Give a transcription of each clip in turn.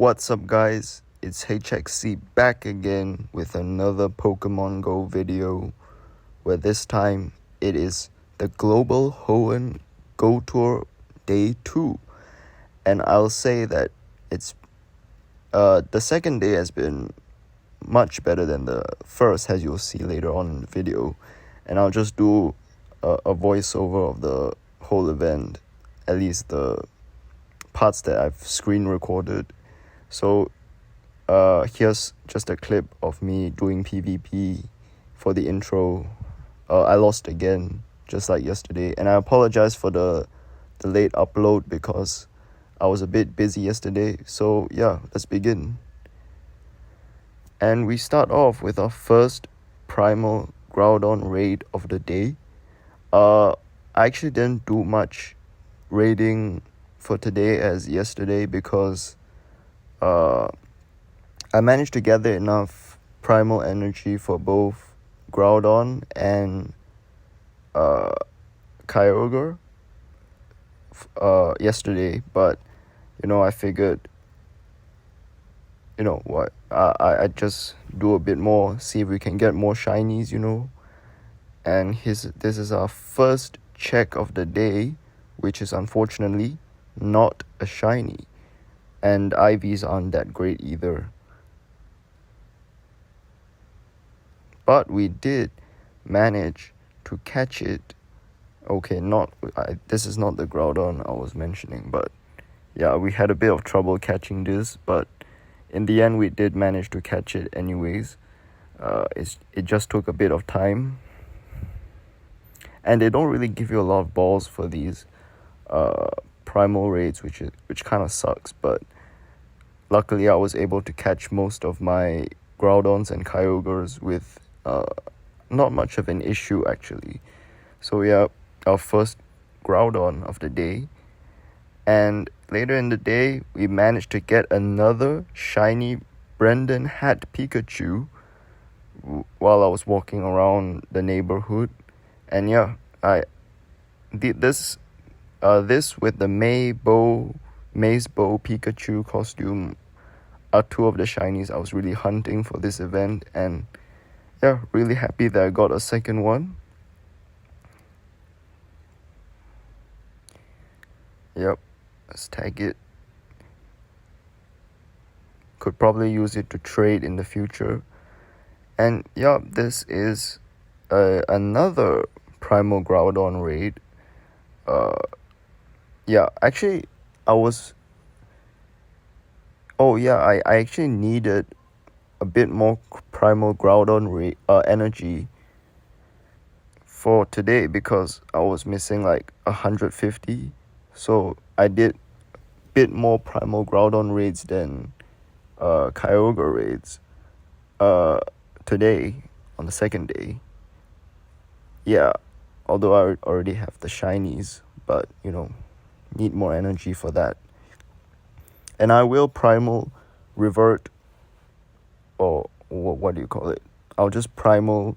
What's up, guys? It's HXC back again with another Pokemon Go video, where this time it is the Global Hoenn Go Tour Day 2. And I'll say that it's the second day has been much better than the first, as you'll see later on in the video. And I'll just do a voiceover of the whole event, at least the parts that I've screen recorded. So here's just a clip of me doing PvP for the intro. I lost again, just like yesterday, and I apologize for the late upload because I was a bit busy yesterday. So yeah, let's begin. And we start off with our first primal Groudon raid of the day. I actually didn't do much raiding for today as yesterday because I managed to gather enough primal energy for both Groudon and Kyogre yesterday, but I figured I just do a bit more, see if we can get more shinies, and this is our first check of the day, which is unfortunately not a shiny, and IVs aren't that great either. But we did manage to catch it. Okay, this is not the Groudon I was mentioning, but yeah, we had a bit of trouble catching this, but in the end we did manage to catch it anyways. It just took a bit of time, and they don't really give you a lot of balls for these primal raids, which kind of sucks, but luckily I was able to catch most of my Groudons and Kyogres with not much of an issue actually. So yeah, our first Groudon of the day. And later in the day, we managed to get another shiny Brendan Hat Pikachu while I was walking around the neighborhood. And yeah, I did this with the Maze Bow Pikachu costume are two of the shinies I was really hunting for this event, and yeah, really happy that I got a second one. Yep, let's tag it. Could probably use it to trade in the future. And yeah, this is another Primal Groudon raid. Actually, I actually needed a bit more Primal Groudon energy for today because I was missing like 150. So I did a bit more Primal Groudon raids than Kyogre raids today on the second day. Yeah, although I already have the shinies, but need more energy for that. And I will primal revert, or what do you call it? I'll just primal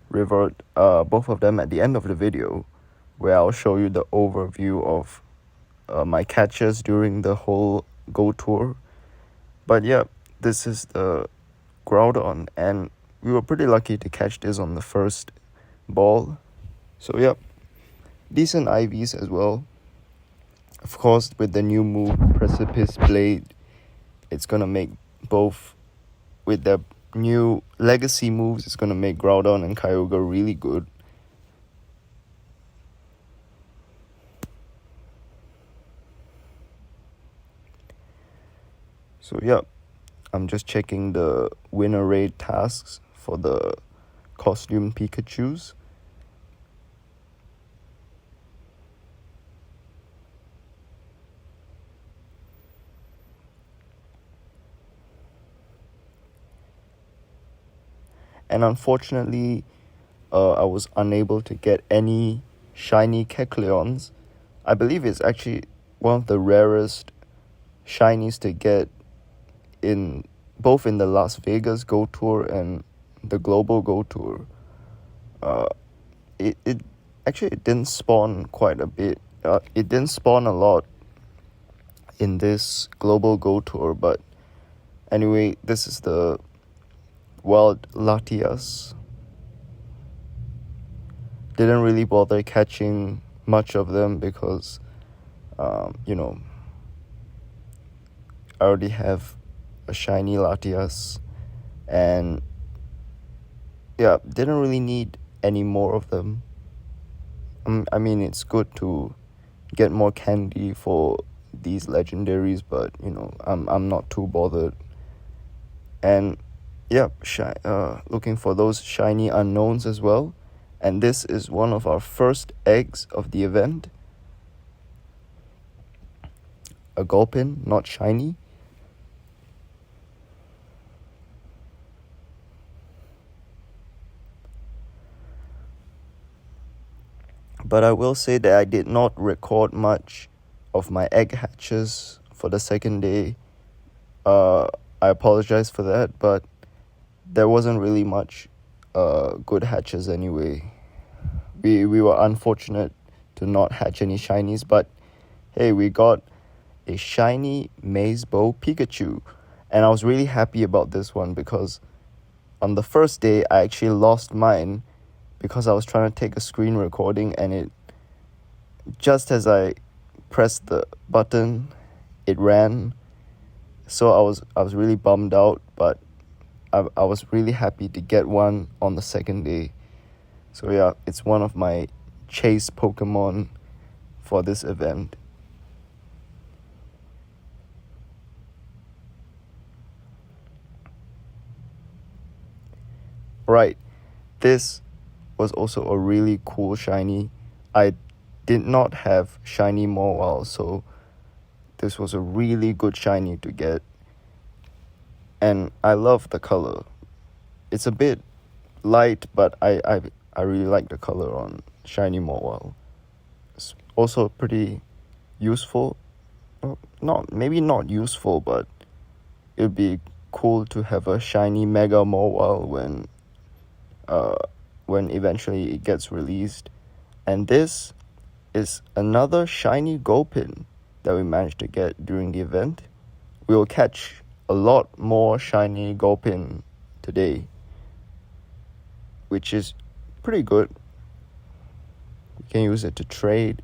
revert both of them at the end of the video, where I'll show you the overview of my catches during the whole Go Tour. But yeah, this is the Groudon, and we were pretty lucky to catch this on the first ball. So yeah, decent IVs as well. Of course, with the new move, Precipice Blade, it's gonna make both, with the new legacy moves, it's gonna make Groudon and Kyogre really good. So yeah, I'm just checking the winner raid tasks for the costume Pikachus. And unfortunately, I was unable to get any shiny Kecleons. I believe it's actually one of the rarest shinies to get in both in the Las Vegas Go Tour and the Global Go Tour. It didn't spawn quite a bit. It didn't spawn a lot in this Global Go Tour, but Anyway, this is the wild Latias. Didn't really bother catching much of them because, you know, I already have a shiny Latias, and yeah, didn't really need any more of them. I mean, it's good to get more candy for these legendaries, but you know, I'm not too bothered. And yeah, looking for those shiny unknowns as well. And this is one of our first eggs of the event. A Gulpin, not shiny. But I will say that I did not record much of my egg hatches for the second day. I apologize for that, but there wasn't really much good hatches anyway. We were unfortunate to not hatch any shinies, but hey, we got a shiny Maze Bow Pikachu, and I was really happy about this one because on the first day I actually lost mine because I was trying to take a screen recording, and it just as I pressed the button, it ran. So I was really bummed out, but I was really happy to get one on the second day. So yeah, it's one of my chase Pokemon for this event. Right, this was also a really cool shiny. I did not have shiny Mawile, so this was a really good shiny to get. And I love the color. It's a bit light, but I really like the color on shiny Mawile. It's also pretty useful. Well, maybe not useful, but it'd be cool to have a shiny Mega Mawile when eventually it gets released. And this is another shiny Gulpin that we managed to get during the event. We will catch a lot more shiny Gulpin today, which is pretty good. We can use it to trade.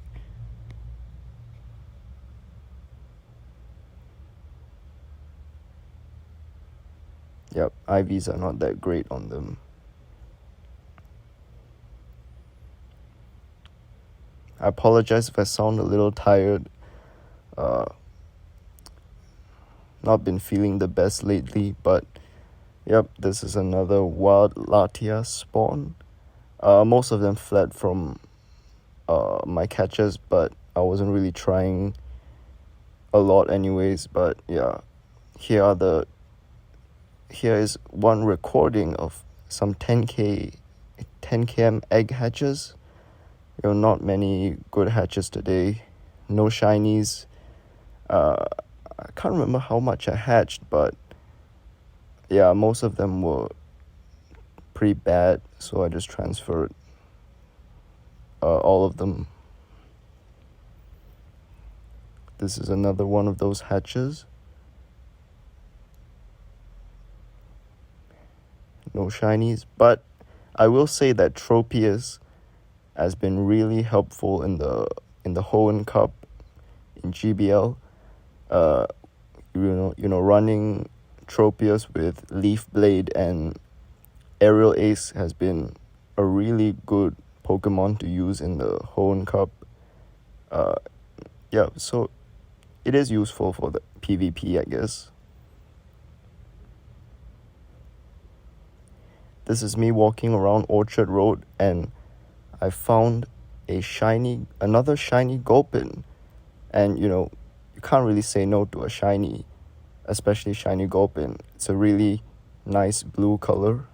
Yep, IVs are not that great on them. I apologize if I sound a little tired. Not been feeling the best lately, but yep, this is another wild Latias spawn. Most of them fled from my catches, but I wasn't really trying a lot anyways. But yeah, here is one recording of some 10km egg hatches. You know, not many good hatches today. No shinies. I can't remember how much I hatched, but yeah, most of them were pretty bad, so I just transferred all of them. This is another one of those hatches. No shinies, but I will say that Tropius has been really helpful in the Hoenn Cup in GBL. Running Tropius with Leaf Blade and Aerial Ace has been a really good Pokemon to use in the Hoenn Cup. Yeah, so it is useful for the PvP, I guess. This is me walking around Orchard Road, and I found another shiny Gulpin. And you can't really say no to a shiny, especially shiny Gulpin. It's a really nice blue color,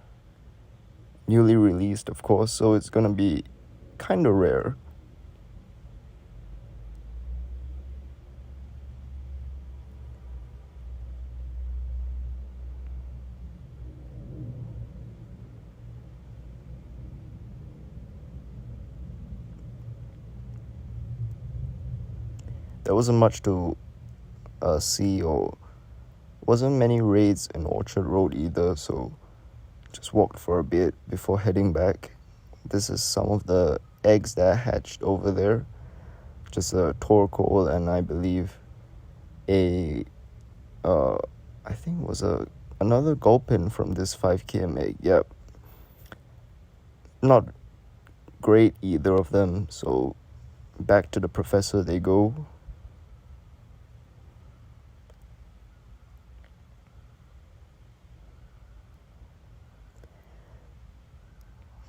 newly released, of course, so it's gonna be kind of rare. There wasn't much to see or Wasn't many raids in Orchard Road either, so just walked for a bit before heading back. This is some of the eggs that I hatched over there. Just a torkoal and I believe a I think it was another gulpin from this 5km egg. Yep. Not great either of them, so back to the professor they go.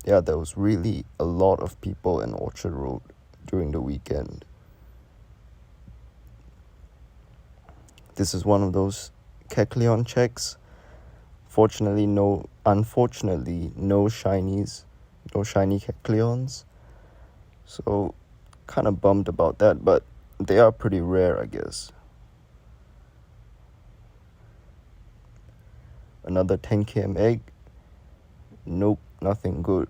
Yeah, there was really a lot of people in Orchard Road during the weekend. This is one of those Kecleon checks. Unfortunately, no shinies, no shiny Kecleons. So, kind of bummed about that, but they are pretty rare, I guess. Another 10km egg. Nope, nothing good.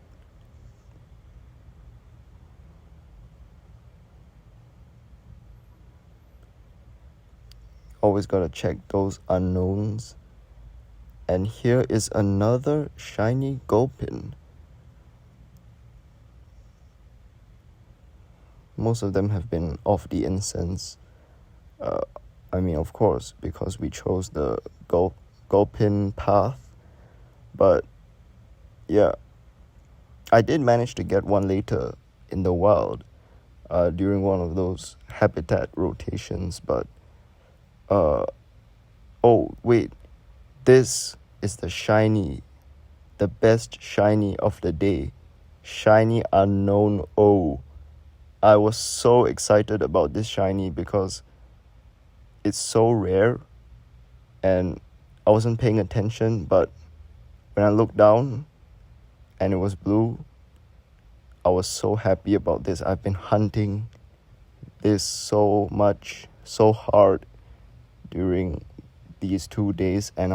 Always gotta check those unknowns. And here is another shiny gulpin. Most of them have been off the incense. Of course, because we chose the gulpin path. But yeah, I did manage to get one later in the wild during one of those habitat rotations. But oh wait, this is the best shiny of the day. Shiny Unknown O. I was so excited about this shiny because it's so rare and I wasn't paying attention, but when I looked down and it was blue, I was so happy about this. I've been hunting this so much, so hard during these 2 days, and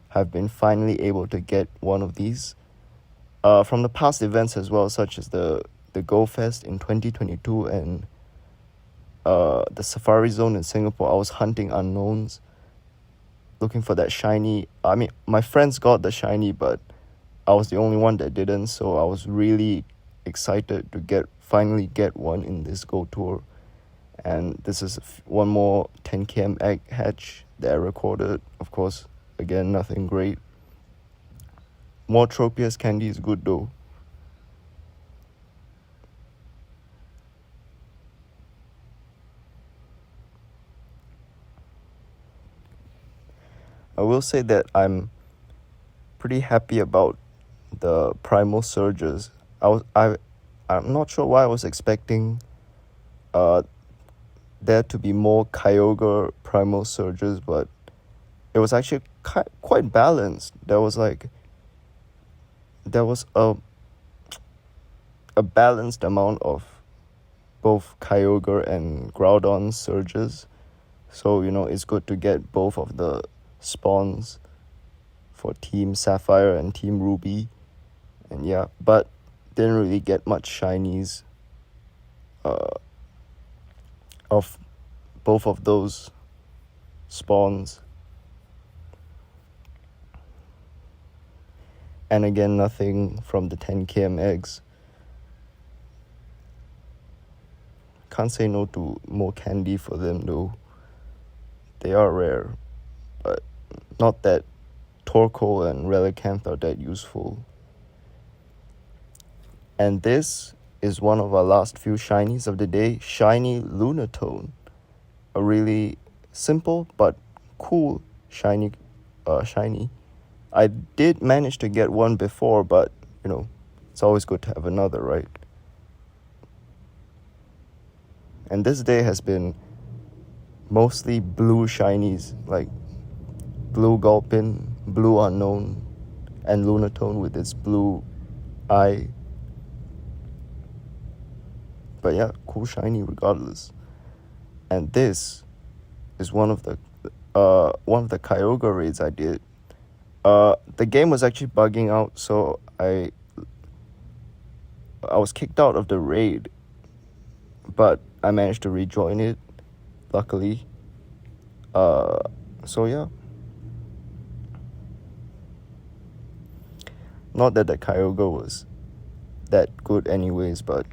have been finally able to get one of these from the past events as well, such as the Go Fest in 2022 and the Safari Zone in Singapore. I was hunting unknowns, looking for that shiny. My friends got the shiny, but I was the only one that didn't, so I was really excited to finally get one in this Go Tour. And this is one more 10km egg hatch that I recorded. Of course, again, nothing great. More Tropius candy is good though. I will say that I'm pretty happy about the primal surges. I'm not sure why I was expecting there to be more Kyogre primal surges, but it was actually quite balanced. There was a balanced amount of both Kyogre and Groudon surges. So, it's good to get both of the spawns for Team Sapphire and Team Ruby. And yeah, but didn't really get much shinies of both of those spawns. And again, nothing from the 10km eggs. Can't say no to more candy for them though. They are rare, but not that Torkoal and Relicanth are that useful. And this is one of our last few shinies of the day, Shiny Lunatone. A really simple but cool shiny. I did manage to get one before, but it's always good to have another, right? And this day has been mostly blue shinies, like blue Gulpin, blue Unknown, and Lunatone with its blue eye. But yeah, cool shiny regardless. And this is one of the Kyogre raids I did. The game was actually bugging out, so I was kicked out of the raid, but I managed to rejoin it, luckily. So yeah, not that the Kyogre was that good anyways, but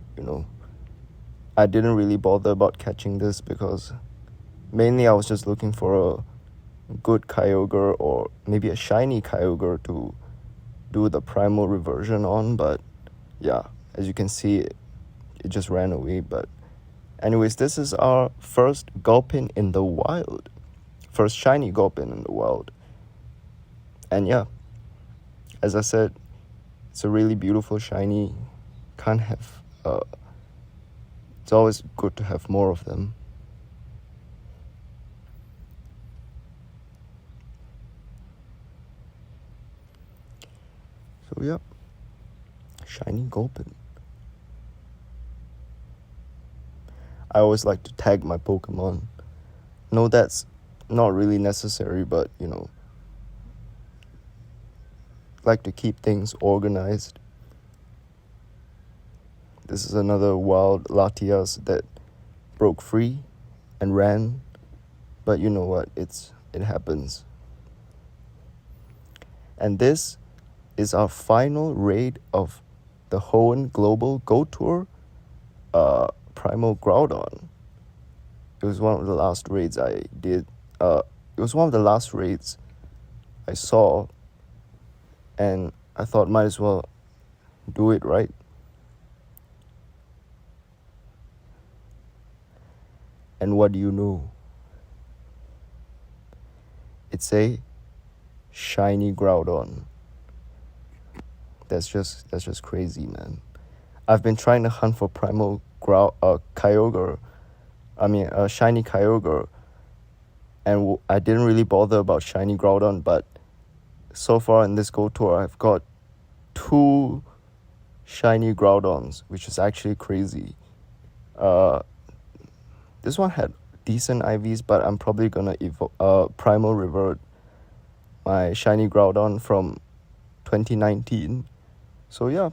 I didn't really bother about catching this because mainly I was just looking for a good Kyogre or maybe a shiny Kyogre to do the primal reversion on, but yeah, as you can see, it just ran away. But anyways, this is our first Gulpin in the wild. First shiny Gulpin in the wild. And yeah, as I said, it's a really beautiful shiny. Can't have it's always good to have more of them. So yeah, shiny Gulpin. I always like to tag my Pokemon. No, that's not really necessary, but like to keep things organized. This is another wild Latias that broke free and ran, but you know what? It happens. And this is our final raid of the Hoenn Global Go Tour, Primal Groudon. It was one of the last raids I did. It was one of the last raids I saw, and I thought might as well do it right. And what do you know? It's a shiny Groudon. That's just crazy, man. I've been trying to hunt for primal Kyogre. Shiny Kyogre, and I didn't really bother about shiny Groudon, but so far in this Go Tour, I've got 2 shiny Groudons, which is actually crazy. This one had decent IVs, but I'm probably gonna primal revert my shiny Groudon from 2019. So yeah.